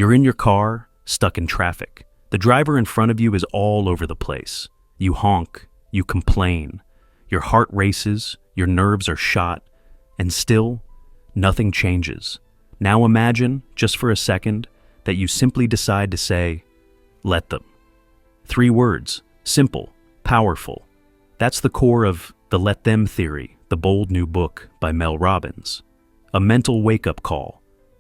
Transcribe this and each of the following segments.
You're in your car, stuck in traffic. The driver in front of you is all over the place. You honk, you complain. Your heart races, your nerves are shot, and still, nothing changes. Now imagine, just for a second, that you simply decide to say, let them. 3 words, simple, powerful. That's the core of the Let Them Theory, the bold new book by Mel Robbins. A mental wake-up call,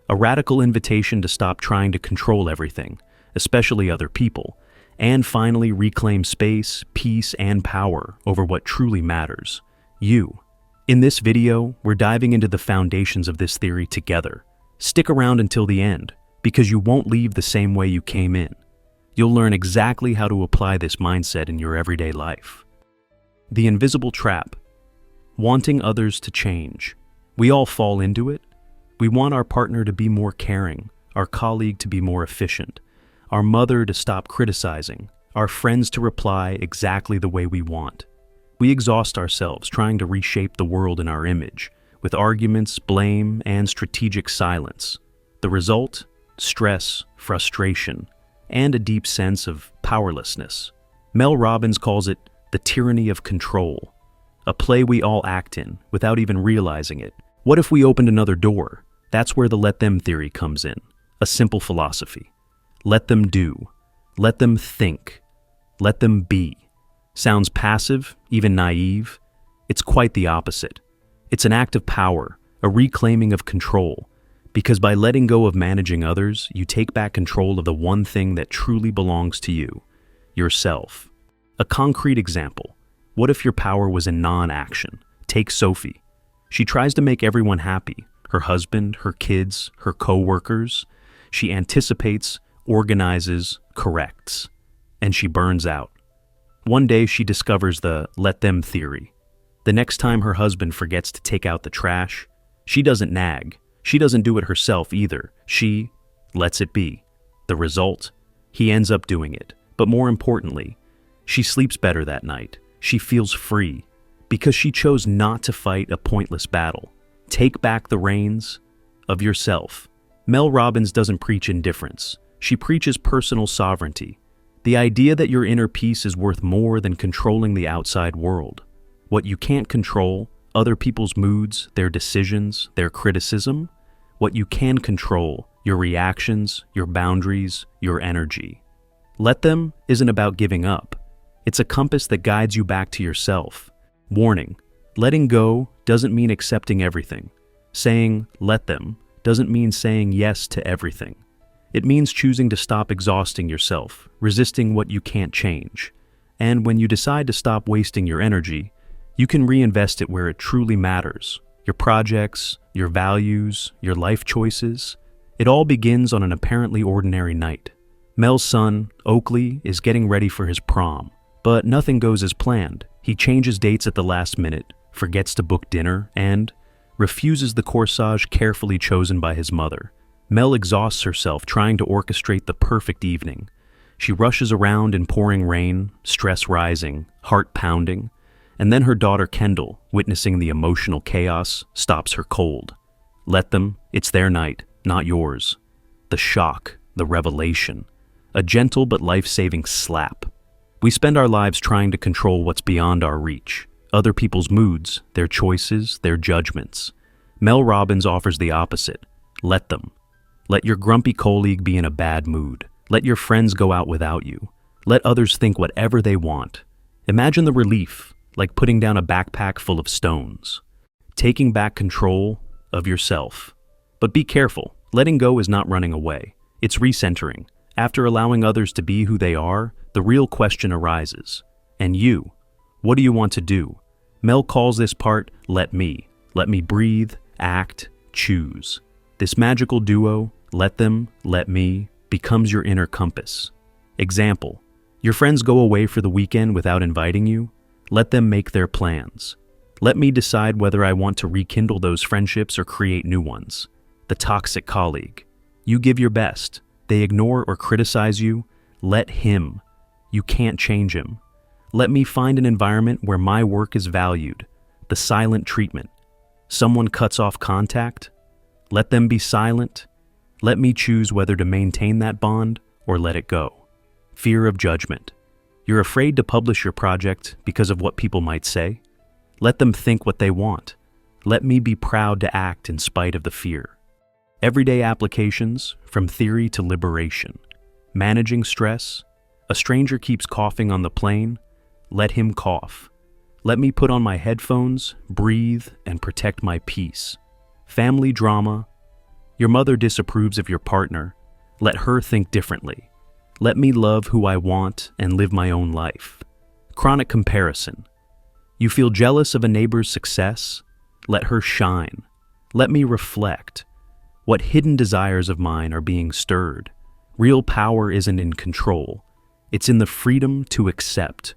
a radical invitation to stop trying to control everything, especially other people, and finally reclaim space, peace, and power over what truly matters, you. In this video, we're diving into the foundations of this theory together. Stick around until the end, because you won't leave the same way you came in. You'll learn exactly how to apply this mindset in your everyday life. The invisible trap. Wanting others to change. We all fall into it. We want our partner to be more caring, our colleague to be more efficient, our mother to stop criticizing, our friends to reply exactly the way we want. We exhaust ourselves trying to reshape the world in our image, with arguments, blame, and strategic silence. The result? Stress, frustration, and a deep sense of powerlessness. Mel Robbins calls it the tyranny of control, a play we all act in without even realizing it. What if we opened another door? That's where the Let Them theory comes in, a simple philosophy. Let them do. Let them think. Let them be. Sounds passive, even naive. It's quite the opposite. It's an act of power, a reclaiming of control, because by letting go of managing others, you take back control of the one thing that truly belongs to you, yourself. A concrete example. What if your power was in non-action? Take Sophie. She tries to make everyone happy, her husband, her kids, her co-workers. She anticipates, organizes, corrects, and she burns out. One day she discovers the Let Them theory. The next time her husband forgets to take out the trash, she doesn't nag. She doesn't do it herself either. She lets it be. The result? He ends up doing it. But more importantly, she sleeps better that night. She feels free because she chose not to fight a pointless battle. Take back the reins of yourself. Mel Robbins doesn't preach indifference. She preaches personal sovereignty. The idea that your inner peace is worth more than controlling the outside world. What you can't control, other people's moods, their decisions, their criticism. What you can control, your reactions, your boundaries, your energy. Let them isn't about giving up. It's a compass that guides you back to yourself. Warning, letting go doesn't mean accepting everything. Saying let them doesn't mean saying yes to everything. It means choosing to stop exhausting yourself, resisting what you can't change. And when you decide to stop wasting your energy, you can reinvest it where it truly matters. Your projects, your values, your life choices. It all begins on an apparently ordinary night. Mel's son, Oakley, is getting ready for his prom, but nothing goes as planned. He changes dates at the last minute, forgets to book dinner, and refuses the corsage carefully chosen by his mother. Mel exhausts herself trying to orchestrate the perfect evening. She rushes around in pouring rain, stress rising, heart pounding, and then her daughter Kendall, witnessing the emotional chaos, stops her cold. Let them, it's their night, not yours. The shock, the revelation, a gentle but life-saving slap. We spend our lives trying to control what's beyond our reach, other people's moods, their choices, their judgments. Mel Robbins offers the opposite. Let them. Let your grumpy colleague be in a bad mood. Let your friends go out without you. Let others think whatever they want. Imagine the relief, like putting down a backpack full of stones. Taking back control of yourself. But be careful, letting go is not running away. It's recentering. After allowing others to be who they are, the real question arises. And you? What do you want to do? Mel calls this part, let me. Let me breathe, act, choose. This magical duo, let them, let me, becomes your inner compass. Example, your friends go away for the weekend without inviting you. Let them make their plans. Let me decide whether I want to rekindle those friendships or create new ones. The toxic colleague. You give your best. They ignore or criticize you. Let him. You can't change him. Let me find an environment where my work is valued. The silent treatment. Someone cuts off contact. Let them be silent. Let me choose whether to maintain that bond or let it go. Fear of judgment. You're afraid to publish your project because of what people might say? Let them think what they want. Let me be proud to act in spite of the fear. Everyday applications, from theory to liberation. Managing stress. A stranger keeps coughing on the plane. Let him cough. Let me put on my headphones, breathe, and protect my peace. Family drama. Your mother disapproves of your partner. Let her think differently. Let me love who I want and live my own life. Chronic comparison. You feel jealous of a neighbor's success? Let her shine. Let me reflect. What hidden desires of mine are being stirred? Real power isn't in control. It's in the freedom to accept.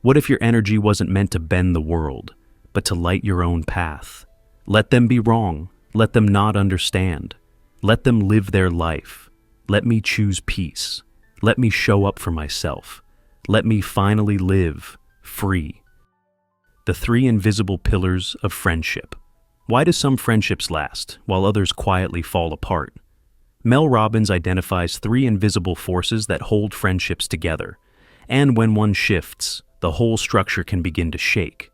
What if your energy wasn't meant to bend the world, but to light your own path? Let them be wrong. Let them not understand. Let them live their life. Let me choose peace. Let me show up for myself. Let me finally live free. The 3 invisible pillars of friendship. Why do some friendships last while others quietly fall apart? Mel Robbins identifies 3 invisible forces that hold friendships together, and when one shifts, the whole structure can begin to shake.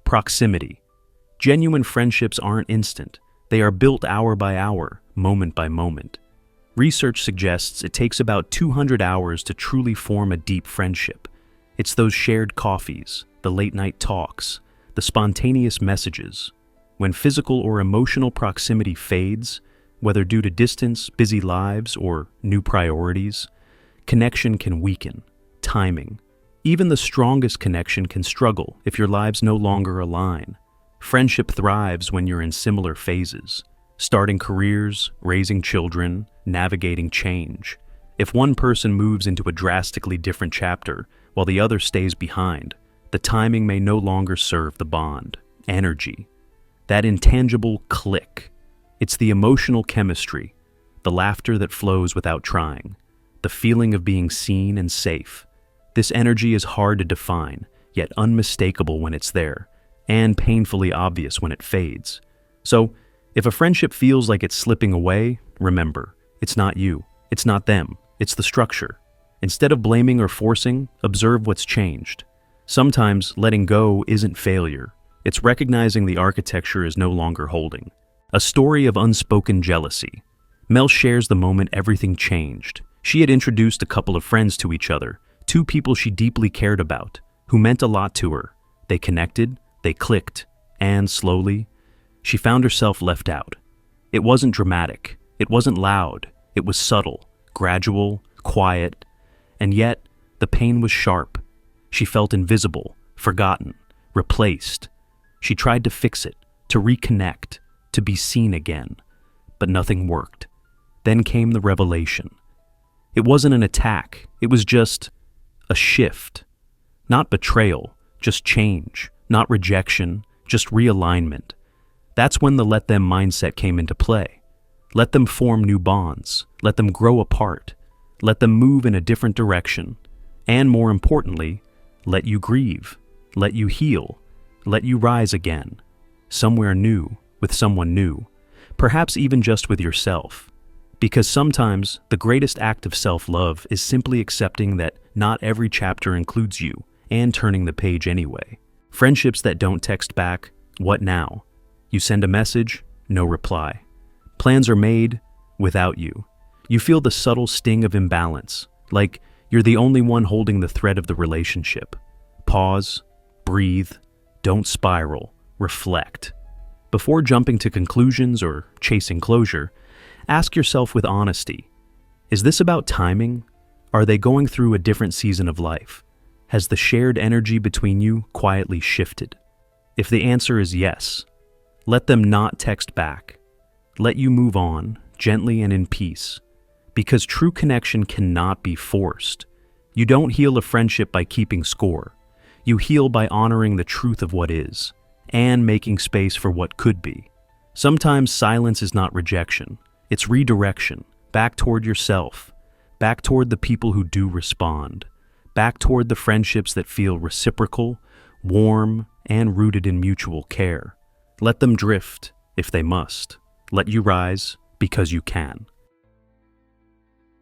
Proximity. Genuine friendships aren't instant. They are built hour by hour, moment by moment. Research suggests it takes about 200 hours to truly form a deep friendship. It's those shared coffees, the late-night talks, the spontaneous messages. When physical or emotional proximity fades, whether due to distance, busy lives, or new priorities, connection can weaken. Timing. Even the strongest connection can struggle if your lives no longer align. Friendship thrives when you're in similar phases, starting careers, raising children, navigating change. If one person moves into a drastically different chapter while the other stays behind, the timing may no longer serve the bond. Energy. That intangible click. It's the emotional chemistry, the laughter that flows without trying, the feeling of being seen and safe. This energy is hard to define, yet unmistakable when it's there, and painfully obvious when it fades. So, if a friendship feels like it's slipping away, remember, it's not you, it's not them, it's the structure. Instead of blaming or forcing, observe what's changed. Sometimes letting go isn't failure, it's recognizing the architecture is no longer holding. A story of unspoken jealousy. Mel shares the moment everything changed. She had introduced a couple of friends to each other, 2 people she deeply cared about, who meant a lot to her. They connected, they clicked, and slowly, she found herself left out. It wasn't dramatic, it wasn't loud, it was subtle, gradual, quiet, and yet the pain was sharp. She felt invisible, forgotten, replaced. She tried to fix it, to reconnect, to be seen again, but nothing worked. Then came the revelation. It wasn't an attack, it was just a shift. Not betrayal, just change. Not rejection, just realignment. That's when the let them mindset came into play. Let them form new bonds. Let them grow apart. Let them move in a different direction. And more importantly, let you grieve. Let you heal. Let you rise again. Somewhere new, with someone new. Perhaps even just with yourself. Because sometimes the greatest act of self-love is simply accepting that not every chapter includes you, and turning the page anyway. Friendships that don't text back, what now? You send a message, no reply. Plans are made without you. You feel the subtle sting of imbalance, like you're the only one holding the thread of the relationship. Pause, breathe, don't spiral, reflect. Before jumping to conclusions or chasing closure, ask yourself with honesty, is this about timing? Are they going through a different season of life? Has the shared energy between you quietly shifted? If the answer is yes, let them not text back. Let you move on, gently and in peace. Because true connection cannot be forced. You don't heal a friendship by keeping score. You heal by honoring the truth of what is, and making space for what could be. Sometimes silence is not rejection. It's redirection, back toward yourself, back toward the people who do respond, back toward the friendships that feel reciprocal, warm, and rooted in mutual care. Let them drift, if they must. Let you rise, because you can.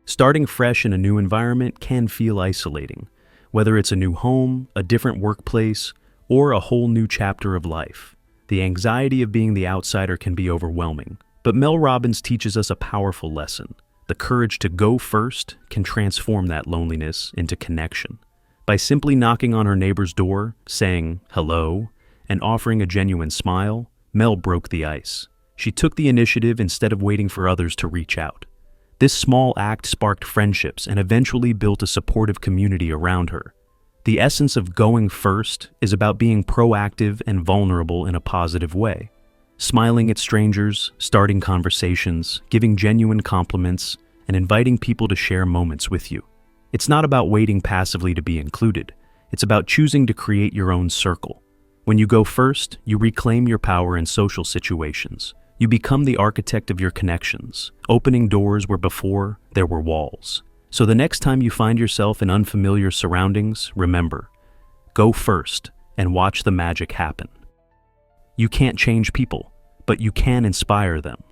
Starting fresh in a new environment can feel isolating, whether it's a new home, a different workplace, or a whole new chapter of life. The anxiety of being the outsider can be overwhelming, but Mel Robbins teaches us a powerful lesson. The courage to go first can transform that loneliness into connection. By simply knocking on her neighbor's door, saying hello, and offering a genuine smile, Mel broke the ice. She took the initiative instead of waiting for others to reach out. This small act sparked friendships and eventually built a supportive community around her. The essence of going first is about being proactive and vulnerable in a positive way. Smiling at strangers, starting conversations, giving genuine compliments, and inviting people to share moments with you. It's not about waiting passively to be included. It's about choosing to create your own circle. When you go first, you reclaim your power in social situations. You become the architect of your connections, opening doors where before there were walls. So the next time you find yourself in unfamiliar surroundings, remember, go first and watch the magic happen. You can't change people, but you can inspire them.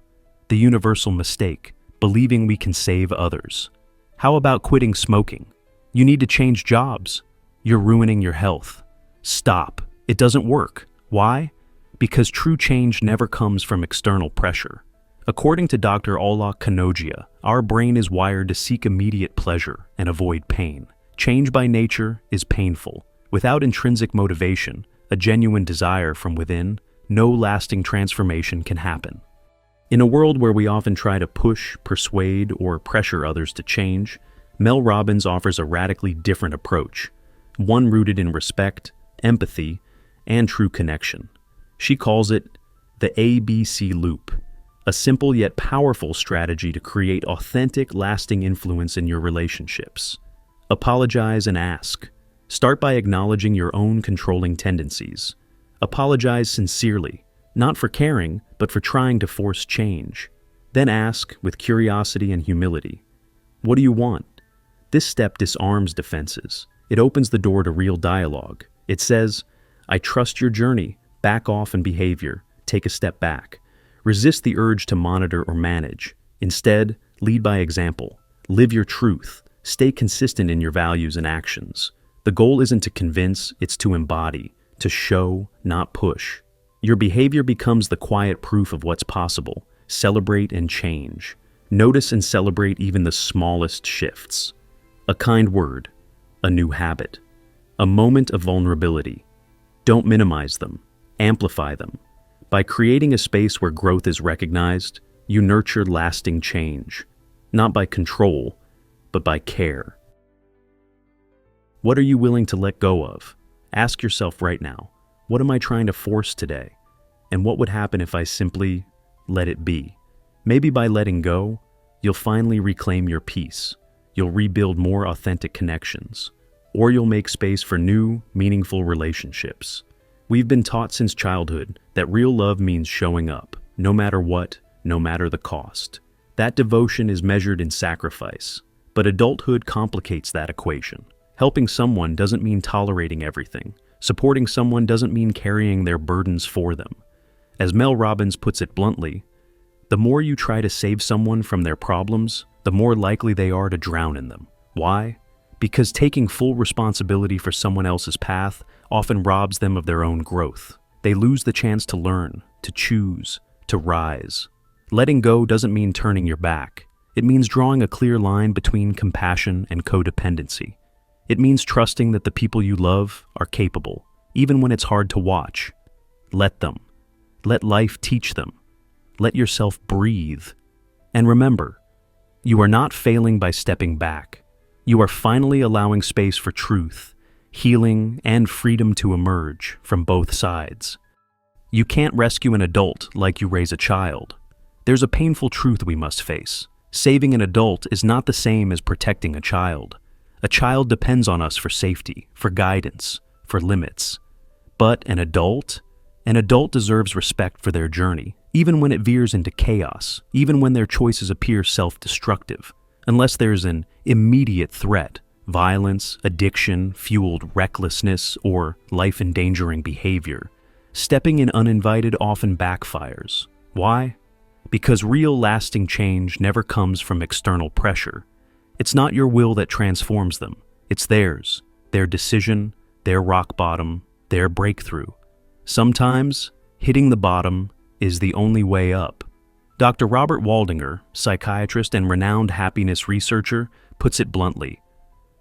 The universal mistake, believing we can save others. How about quitting smoking? You need to change jobs. You're ruining your health. Stop. It doesn't work. Why? Because true change never comes from external pressure. According to Dr. Ola Kanogia, our brain is wired to seek immediate pleasure and avoid pain. Change by nature is painful. Without intrinsic motivation, a genuine desire from within, no lasting transformation can happen. In a world where we often try to push, persuade, or pressure others to change, Mel Robbins offers a radically different approach, one rooted in respect, empathy, and true connection. She calls it the ABC loop, a simple yet powerful strategy to create authentic, lasting influence in your relationships. Apologize and ask. Start by acknowledging your own controlling tendencies. Apologize sincerely, not for caring, but for trying to force change. Then ask, with curiosity and humility, what do you want? This step disarms defenses. It opens the door to real dialogue. It says, I trust your journey. Back off in behavior. Take a step back. Resist the urge to monitor or manage. Instead, lead by example. Live your truth. Stay consistent in your values and actions. The goal isn't to convince, it's to embody, to show, not push. Your behavior becomes the quiet proof of what's possible. Celebrate and change. Notice and celebrate even the smallest shifts. A kind word, a new habit, a moment of vulnerability. Don't minimize them. Amplify them. By creating a space where growth is recognized, you nurture lasting change, not by control, but by care. What are you willing to let go of? Ask yourself right now, what am I trying to force today? And what would happen if I simply let it be? Maybe by letting go, you'll finally reclaim your peace. You'll rebuild more authentic connections, or you'll make space for new, meaningful relationships. We've been taught since childhood that real love means showing up, no matter what, no matter the cost. That devotion is measured in sacrifice, but adulthood complicates that equation. Helping someone doesn't mean tolerating everything. Supporting someone doesn't mean carrying their burdens for them. As Mel Robbins puts it bluntly, the more you try to save someone from their problems, the more likely they are to drown in them. Why? Because taking full responsibility for someone else's path often robs them of their own growth. They lose the chance to learn, to choose, to rise. Letting go doesn't mean turning your back. It means drawing a clear line between compassion and codependency. It means trusting that the people you love are capable, even when it's hard to watch. Let them. Let life teach them. Let yourself breathe. And remember, you are not failing by stepping back. You are finally allowing space for truth, healing, and freedom to emerge from both sides. You can't rescue an adult like you raise a child. There's a painful truth we must face. Saving an adult is not the same as protecting a child. A child depends on us for safety, for guidance, for limits. But an adult deserves respect for their journey, even when it veers into chaos, even when their choices appear self-destructive, unless there's an immediate threat, violence, addiction, fueled recklessness, or life-endangering behavior. Stepping in uninvited often backfires. Why? Because real lasting change never comes from external pressure. It's not your will that transforms them. It's theirs, their decision, their rock bottom, their breakthrough. Sometimes, hitting the bottom is the only way up. Dr. Robert Waldinger, psychiatrist and renowned happiness researcher, puts it bluntly.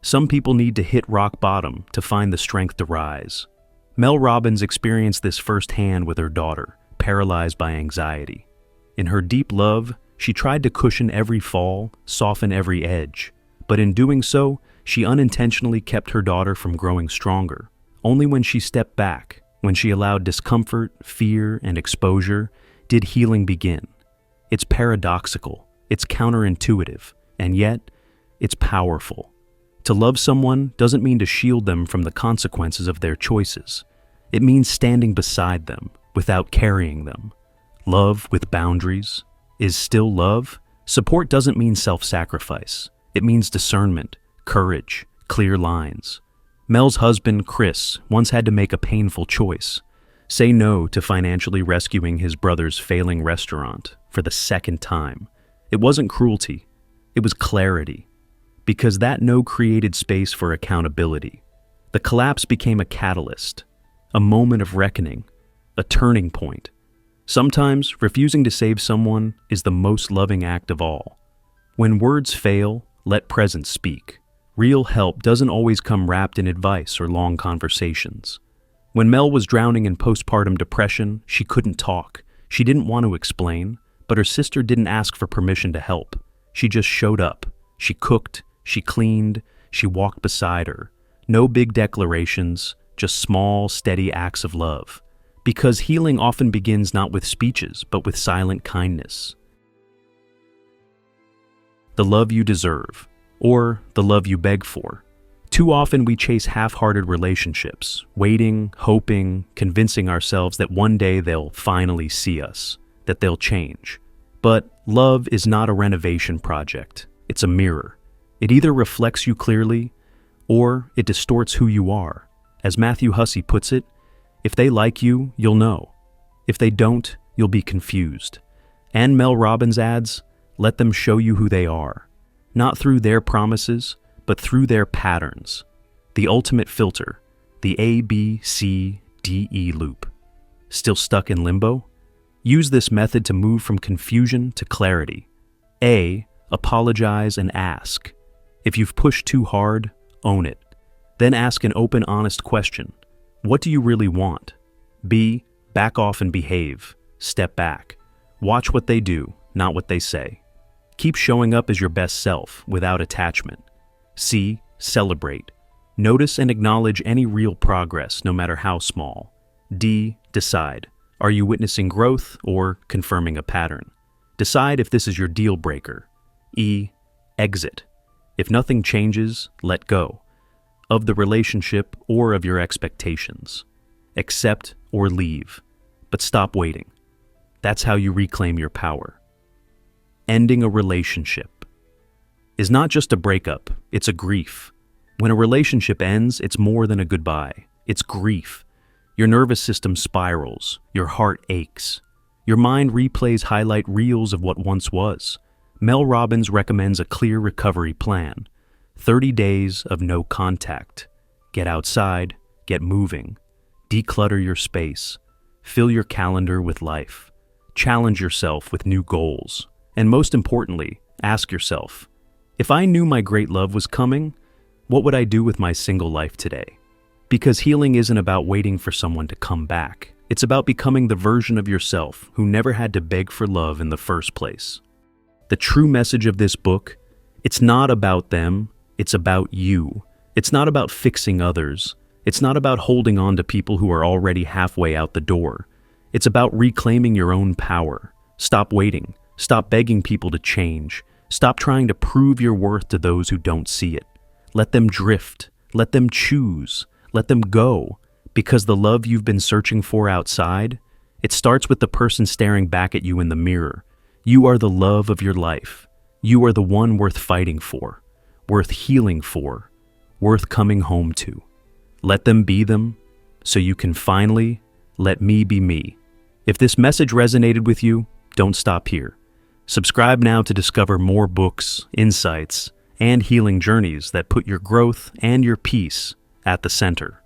Some people need to hit rock bottom to find the strength to rise. Mel Robbins experienced this firsthand with her daughter, paralyzed by anxiety. In her deep love, she tried to cushion every fall, soften every edge. But in doing so, she unintentionally kept her daughter from growing stronger. Only when she stepped back, when she allowed discomfort, fear, and exposure, did healing begin. It's paradoxical, it's counterintuitive, and yet, it's powerful. To love someone doesn't mean to shield them from the consequences of their choices. It means standing beside them, without carrying them. Love with boundaries is still love. Support doesn't mean self-sacrifice. It means discernment, courage, clear lines. Mel's husband, Chris, once had to make a painful choice. Say no to financially rescuing his brother's failing restaurant for the second time. It wasn't cruelty, it was clarity. Because that no created space for accountability. The collapse became a catalyst, a moment of reckoning, a turning point. Sometimes, refusing to save someone is the most loving act of all. When words fail, let presence speak. Real help doesn't always come wrapped in advice or long conversations. When Mel was drowning in postpartum depression, she couldn't talk. She didn't want to explain, but her sister didn't ask for permission to help. She just showed up. She cooked, she cleaned, she walked beside her. No big declarations, just small, steady acts of love. Because healing often begins not with speeches, but with silent kindness. The love you deserve, or the love you beg for. Too often we chase half-hearted relationships, waiting, hoping, convincing ourselves that one day they'll finally see us, that they'll change. But love is not a renovation project, it's a mirror. It either reflects you clearly, or it distorts who you are. As Matthew Hussey puts it, if they like you, you'll know. If they don't, you'll be confused. And Mel Robbins adds, let them show you who they are. Not through their promises, but through their patterns. The ultimate filter, the A-B-C-D-E loop. Still stuck in limbo? Use this method to move from confusion to clarity. A, apologize and ask. If you've pushed too hard, own it. Then ask an open, honest question. What do you really want? B, back off and behave. Step back. Watch what they do, not what they say. Keep showing up as your best self, without attachment. C, celebrate. Notice and acknowledge any real progress, no matter how small. D, decide. Are you witnessing growth or confirming a pattern? Decide if this is your deal breaker. E, exit. If nothing changes, let go. Of the relationship or of your expectations. Accept or leave, but stop waiting. That's how you reclaim your power. Ending a relationship is not just a breakup, it's a grief. When a relationship ends, it's more than a goodbye. It's grief. Your nervous system spirals, your heart aches. Your mind replays highlight reels of what once was. Mel Robbins recommends a clear recovery plan. 30 days of no contact. Get outside, get moving. Declutter your space. Fill your calendar with life. Challenge yourself with new goals. And most importantly, ask yourself, if I knew my great love was coming, what would I do with my single life today? Because healing isn't about waiting for someone to come back. It's about becoming the version of yourself who never had to beg for love in the first place. The true message of this book, it's not about them, it's about you. It's not about fixing others. It's not about holding on to people who are already halfway out the door. It's about reclaiming your own power. Stop waiting. Stop begging people to change. Stop trying to prove your worth to those who don't see it. Let them drift. Let them choose. Let them go. Because the love you've been searching for outside, it starts with the person staring back at you in the mirror. You are the love of your life. You are the one worth fighting for, worth healing for, worth coming home to. Let them be them, so you can finally let me be me. If this message resonated with you, don't stop here. Subscribe now to discover more books, insights, and healing journeys that put your growth and your peace at the center.